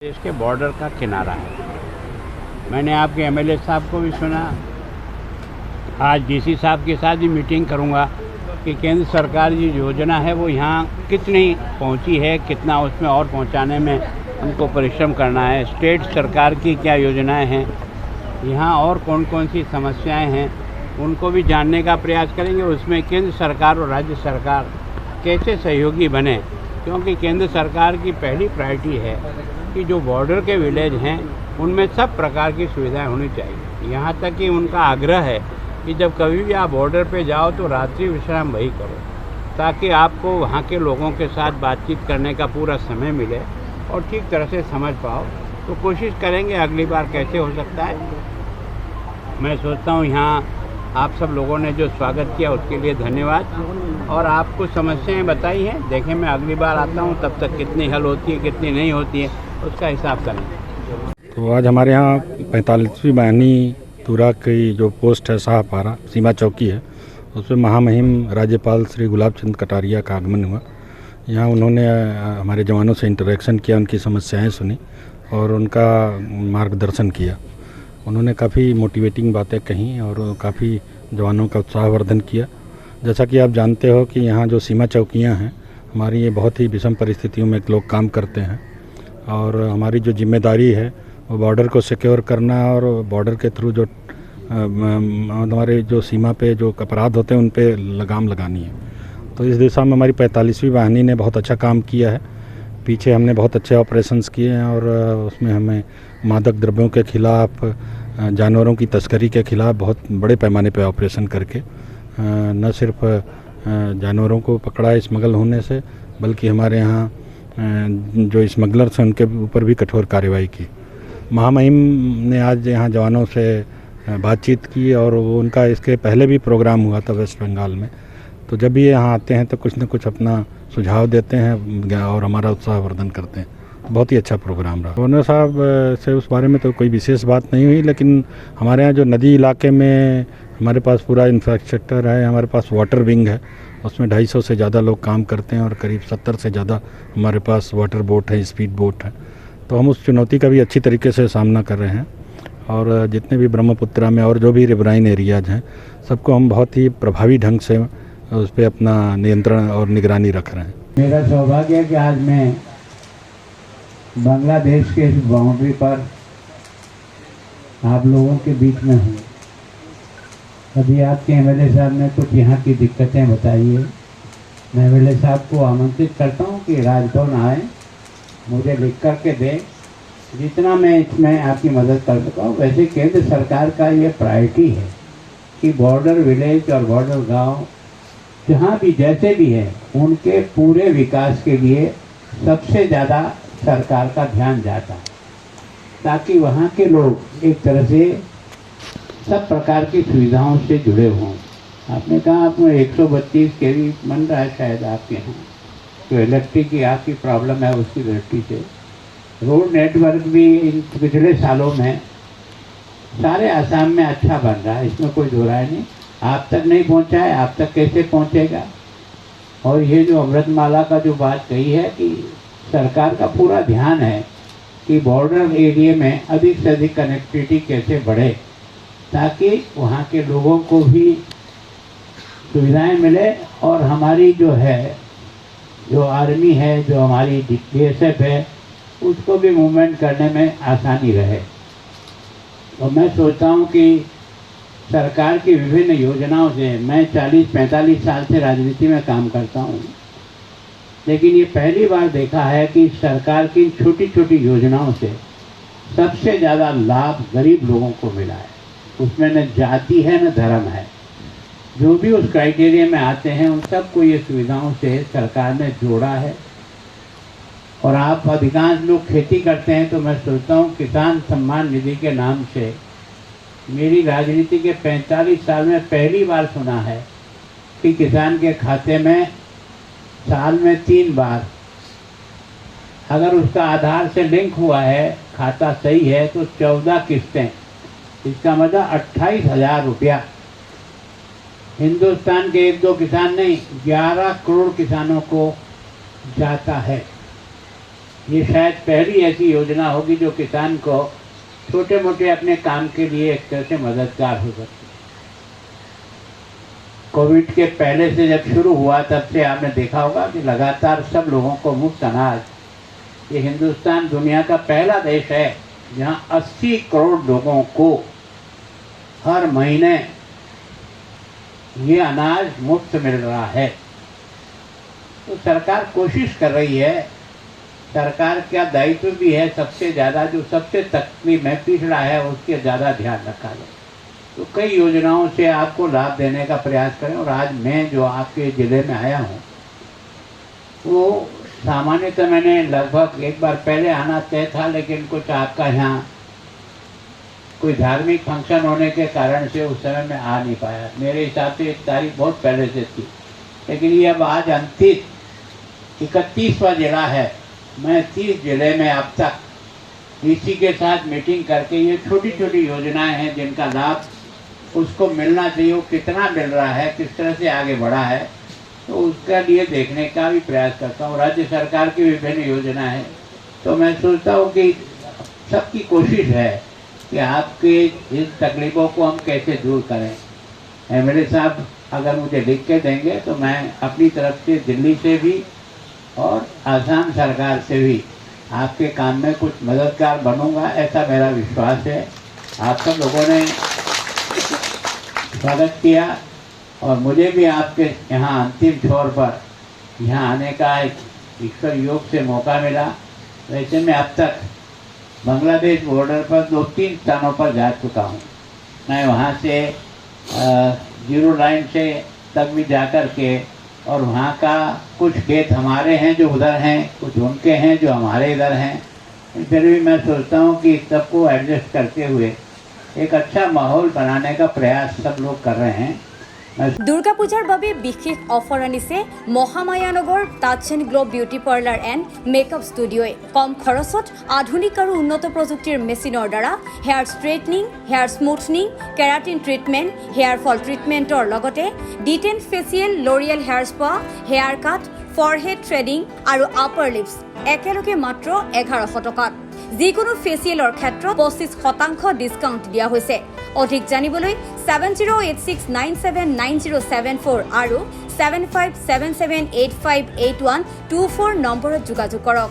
देश के बॉर्डर का किनारा है। मैंने आपके एमएलए साहब को भी सुना, आज डीसी साहब के साथ भी मीटिंग करूंगा कि केंद्र सरकार की योजना है वो यहाँ कितनी पहुँची है, कितना उसमें और पहुँचाने में हमको परिश्रम करना है। स्टेट सरकार की क्या योजनाएं हैं, यहाँ और कौन कौन सी समस्याएं हैं, उनको भी जानने का प्रयास करेंगे। उसमें केंद्र सरकार और राज्य सरकार कैसे सहयोगी बने, क्योंकि केंद्र सरकार की पहली प्रायोरिटी है कि जो बॉर्डर के विलेज हैं उनमें सब प्रकार की सुविधाएं होनी चाहिए। यहाँ तक कि उनका आग्रह है कि जब कभी भी आप बॉर्डर पे जाओ तो रात्रि विश्राम वही करो, ताकि आपको वहाँ के लोगों के साथ बातचीत करने का पूरा समय मिले और ठीक तरह से समझ पाओ। तो कोशिश करेंगे अगली बार कैसे हो सकता है। मैं सोचता हूँ यहाँ आप सब लोगों ने जो स्वागत किया उसके लिए धन्यवाद। और आप कुछ समस्याएं बताई हैं, देखें मैं अगली बार आता हूँ तब तक कितनी हल होती है कितनी नहीं होती है उसका हिसाब करेंगे। तो आज हमारे यहाँ 45वीं बयानी तुरा की जो पोस्ट है शाहपारा सीमा चौकी है, उसमें महामहिम राज्यपाल श्री गुलाब चंद कटारिया का आगमन हुआ। यहाँ उन्होंने हमारे जवानों से इंटरेक्शन किया, उनकी समस्याएं सुनी और उनका मार्गदर्शन किया। उन्होंने काफ़ी मोटिवेटिंग बातें कहीं और काफ़ी जवानों का उत्साहवर्धन किया। जैसा कि आप जानते हो कि यहाँ जो सीमा चौकियाँ हैं हमारी, ये बहुत ही विषम परिस्थितियों में लोग काम करते हैं और हमारी जो जिम्मेदारी है वो बॉर्डर को सिक्योर करना और बॉर्डर के थ्रू जो हमारे जो सीमा पे जो अपराध होते हैं उन पे लगाम लगानी है। तो इस दिशा में हमारी 45वीं वाहिनी ने बहुत अच्छा काम किया है। पीछे हमने बहुत अच्छे ऑपरेशंस किए हैं और उसमें हमें मादक द्रव्यों के खिलाफ, जानवरों की तस्करी के खिलाफ बहुत बड़े पैमाने पर ऑपरेशन करके न सिर्फ जानवरों को पकड़ा स्मगल होने से, बल्कि हमारे यहाँ जो स्मगलर्स हैं उनके ऊपर भी कठोर कार्रवाई की। महामहिम ने आज यहाँ जवानों से बातचीत की और वो उनका इसके पहले भी प्रोग्राम हुआ था वेस्ट बंगाल में। तो जब भी यहाँ आते हैं तो कुछ न कुछ अपना सुझाव देते हैं और हमारा उत्साहवर्धन करते हैं। बहुत ही अच्छा प्रोग्राम रहा। गवर्नर साहब से उस बारे में तो कोई विशेष बात नहीं हुई, लेकिन हमारे यहाँ जो नदी इलाके में हमारे पास पूरा इंफ्रास्ट्रक्चर है, हमारे पास वाटर विंग है, उसमें 250 से ज़्यादा लोग काम करते हैं और करीब 70 से ज़्यादा हमारे पास वाटर बोट है, स्पीड बोट है। तो हम उस चुनौती का भी अच्छी तरीके से सामना कर रहे हैं और जितने भी ब्रह्मपुत्रा में और जो भी रिवराइन एरियाज हैं सबको हम बहुत ही प्रभावी ढंग से उस पर अपना नियंत्रण और निगरानी रख रहे हैं। मेरा सौभाग्य है कि आज मैं बांग्लादेश के इस बाउंड्री पर आप लोगों के बीच में हूँ। अभी आपके एमएलए साहब ने कुछ यहाँ की दिक्कतें बताई है। मैं एमएलए साहब को आमंत्रित करता हूँ कि राजभवन आए, मुझे लिख कर के दें, जितना मैं इसमें आपकी मदद कर सका हूँ। वैसे केंद्र सरकार का ये प्रायोरिटी है कि बॉर्डर विलेज और बॉर्डर गांव जहाँ भी जैसे भी है उनके पूरे विकास के लिए सबसे ज़्यादा सरकार का ध्यान जाता है, ताकि वहाँ के लोग एक तरह से सब प्रकार की सुविधाओं से जुड़े हों। आपने कहा आपने 132 केवी बन रहा है शायद आपके यहाँ, तो इलेक्ट्रिक की आपकी प्रॉब्लम है उसकी दृष्टि से। रोड नेटवर्क भी इन पिछले सालों में सारे आसाम में अच्छा बन रहा है, इसमें कोई दो राय नहीं। आप तक नहीं पहुंचा है, आप तक कैसे पहुंचेगा। और ये जो अमृतमाला का जो बात कही है कि सरकार का पूरा ध्यान है कि बॉर्डर एरिया में अधिक से अधिक कनेक्टिविटी कैसे बढ़े, ताकि वहाँ के लोगों को भी सुविधाएं मिले और हमारी जो है, जो आर्मी है, जो हमारी बीएसएफ है, उसको भी मूवमेंट करने में आसानी रहे। और मैं सोचता हूँ कि सरकार की विभिन्न योजनाओं से, मैं 40-45 साल से राजनीति में काम करता हूँ, लेकिन ये पहली बार देखा है कि सरकार की छोटी छोटी योजनाओं से सबसे ज़्यादा लाभ गरीब लोगों को मिला है। उसमें न जाति है न धर्म है, जो भी उस क्राइटेरिया में आते हैं उन सबको ये सुविधाओं से सरकार ने जोड़ा है। और आप अधिकांश लोग खेती करते हैं, तो मैं सोचता हूँ किसान सम्मान निधि के नाम से मेरी राजनीति के 45 साल में पहली बार सुना है कि किसान के खाते में साल में 3 बार, अगर उसका आधार से लिंक हुआ है, खाता सही है, तो 14 किस्तें, इसका मतलब 28,000 रुपया हिंदुस्तान के 1-2 किसान नहीं, 11 करोड़ किसानों को जाता है। ये शायद पहली ऐसी योजना होगी जो किसान को छोटे मोटे अपने काम के लिए एक तरह से मददगार हो सकती है। कोविड के पहले से जब शुरू हुआ तब से आपने देखा होगा कि लगातार सब लोगों को मुफ्त अनाज, ये हिंदुस्तान दुनिया का पहला देश है जहाँ 80 करोड़ लोगों को हर महीने ये अनाज मुफ्त मिल रहा है। तो सरकार कोशिश कर रही है, सरकार का दायित्व भी है सबसे ज़्यादा जो सबसे तकलीफ में पिछड़ा है उसके ज़्यादा ध्यान रखा जाए। तो कई योजनाओं से आपको लाभ देने का प्रयास करें। और आज मैं जो आपके ज़िले में आया हूँ वो सामान्यतः मैंने लगभग एक बार पहले आना तय था, लेकिन कुछ आपका यहाँ कोई धार्मिक फंक्शन होने के कारण से उस समय मैं आ नहीं पाया। मेरे हिसाब से एक तारीख बहुत पहले से थी, लेकिन ये अब आज 31वां जिला है। मैं 30 जिले में अब तक इसी के साथ मीटिंग करके ये छोटी छोटी योजनाएं हैं जिनका लाभ उसको मिलना चाहिए, वो कितना मिल रहा है, किस तरह से आगे बढ़ा है, तो उसका लिए देखने का भी प्रयास करता हूँ। राज्य सरकार की विभिन्न योजनाएं हैं, तो मैं सोचता हूँ कि सबकी कोशिश है कि आपके इस तकलीफ़ों को हम कैसे दूर करें। एमएलए साहब अगर मुझे लिख के देंगे तो मैं अपनी तरफ से दिल्ली से भी और आसाम सरकार से भी आपके काम में कुछ मददगार बनूंगा, ऐसा मेरा विश्वास है। आप सब लोगों ने स्वागत किया और मुझे भी आपके यहाँ अंतिम छोर पर यहाँ आने का एक ईश्वर योग से मौका मिला। वैसे मैं अब तक बांग्लादेश बॉर्डर पर 2-3 स्थानों पर जा चुका हूँ। मैं वहाँ से जीरो लाइन से तक भी जा कर के, और वहाँ का कुछ खेत हमारे हैं जो उधर हैं, कुछ उनके हैं जो हमारे इधर हैं, फिर भी मैं सोचता हूँ कि सबको एडजस्ट करते हुए एक अच्छा माहौल बनाने का प्रयास सब लोग कर रहे हैं। দুর্গাপূজাৰ বাবে বিশেষ অফাৰ আনিছে Mahamayanagar touch and glow beauty parlour and makeup ষ্টুডিঅ'য়ে। কম খৰচত আধুনিক আৰু উন্নত প্ৰযুক্তিৰ মেচিনৰ দ্বাৰা hair straightening, hair smoothing, keratin treatment, hair fall ট্ৰিটমেণ্টৰ লগতে detan facial, L'Oreal hair spa, hair cut, forehead threading আৰু আপাৰ লিপছ একেলগে মাত্ৰ 1100 টকাত। যিকোনো ফেচিয়েলৰ ক্ষেত্ৰত 25% ডিছকাউণ্ট দিয়া হৈছে। অধিক জানিবলৈ 7086979074 আৰু 7577858124 নম্বৰত যোগাযোগ কৰক।